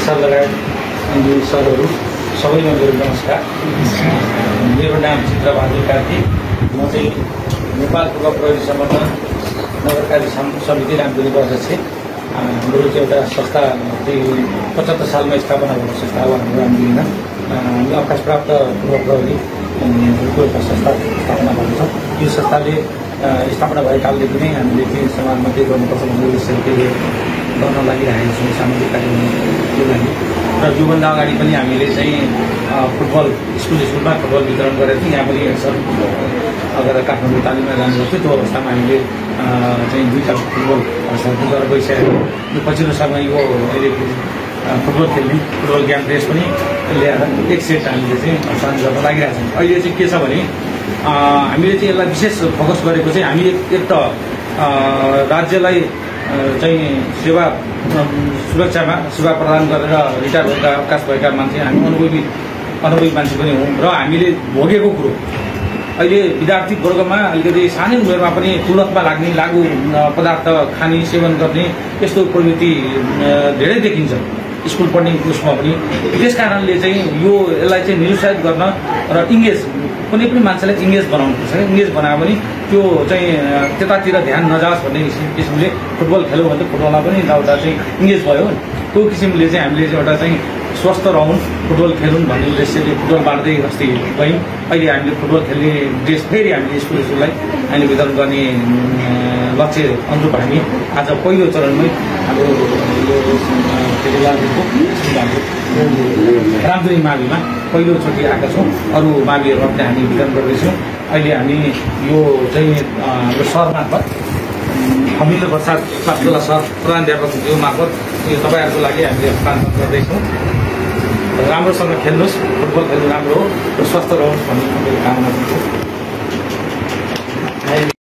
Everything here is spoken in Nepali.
सर लगायत सरहरू सबैमा मेरो नमस्कार। मेरो नाम चित्रबहादुर कार्की। म चाहिँ नेपाल पूर्व प्रहरी सम्बन्धन नगरकारी समिति रामधुनी अध्यक्ष। हाम्रो चाहिँ एउटा संस्था 75 सालमा स्थापना भएको संस्था हो हाम्रो रामधुनीमा। हामी अवकाश प्राप्त पूर्व प्रहरी एउटा संस्था स्थापना भएको छ। यो संस्थाले स्थापना भएकालदेखि नै हामीले चाहिँ समाजमा के गर्नुपर्छ भन्ने उद्देश्यले गर्न लागिरहेको छौँ सामाजिक कार्यक्रमको लागि। र योभन्दा अगाडि पनि हामीले चाहिँ फुटबल स्कुलमा फुटबल वितरण गरेको थियौँ। यहाँ पनि सर अगर काठमाडौँ तालिममा जानुभएको थियो त्यो अवस्थामा हामीले चाहिँ 2टा फुटबल गरेर गइसकेको। यो पछिल्लो समय यो अहिले फुटबल खेल्ने फुटबल गेम ड्रेस पनि ल्याएर एक सेट हामीले चाहिँ सञ्चालन गर्न लागिरहेको छौँ। अहिले चाहिँ के छ भने हामीले चाहिँ यसलाई विशेष फोकस गरेको चाहिँ हामी एक त राज्यलाई चाहिँ सुरक्षामा सेवा प्रदान गरेर रिटायर भएका अवकाश भएका मान्छे हामी अनुभवी मान्छे पनि हौँ। र हामीले भोगेको कुरो अहिले विद्यार्थी वर्गमा अलिकति सानै उमेरमा पनि तुलतमा लाग्ने लागु पदार्थ खाने सेवन गर्ने यस्तो प्रवृत्ति धेरै देखिन्छ स्कुल पढ्ने उसमा पनि। त्यस कारणले चाहिँ यसलाई चाहिँ निरुत्साहित गर्न र इङ्गेज कुनै पनि मान्छेलाई इङ्गेज बनाउनुपर्छ। इङ्गेज बनायो भने त्यो चाहिँ त्यतातिर ध्यान नजाओस् भन्ने किसिमले फुटबल खेल्यो भने फुटबलमा पनि एउटा चाहिँ इङ्गेज भयो। त्यो किसिमले चाहिँ हामीले एउटा चाहिँ स्वस्थ रहौँ फुटबल खेलौँ भन्ने उद्देश्यले फुटबल बाँड्दै अस्ति गयौँ। अहिले हामीले फुटबल खेल्ने ड्रेस फेरि हामीले स्कुललाई अहिले वितरण गर्ने लक्ष्य अनुरूप हामी आज पहिलो चरणमै हाम्रो रामधुनी माविमा पहिलोचोटि आएका छौँ। अरू माविहरूमा पनि हामी वितरण गर्दैछौँ। अहिले हामी यो चाहिँ हाम्रो सर मार्फत अमिलो प्रसाद पाठशाला सर प्रधानाध्यापक यो मार्फत यो तपाईँहरूको लागि हामीले हस्तान्तरण गर्दैछौँ। राम्रोसँग खेल्नुहोस्, फुटबल खेल्नु राम्रो हो र स्वस्थ रहोस् भन्ने मेरो कामना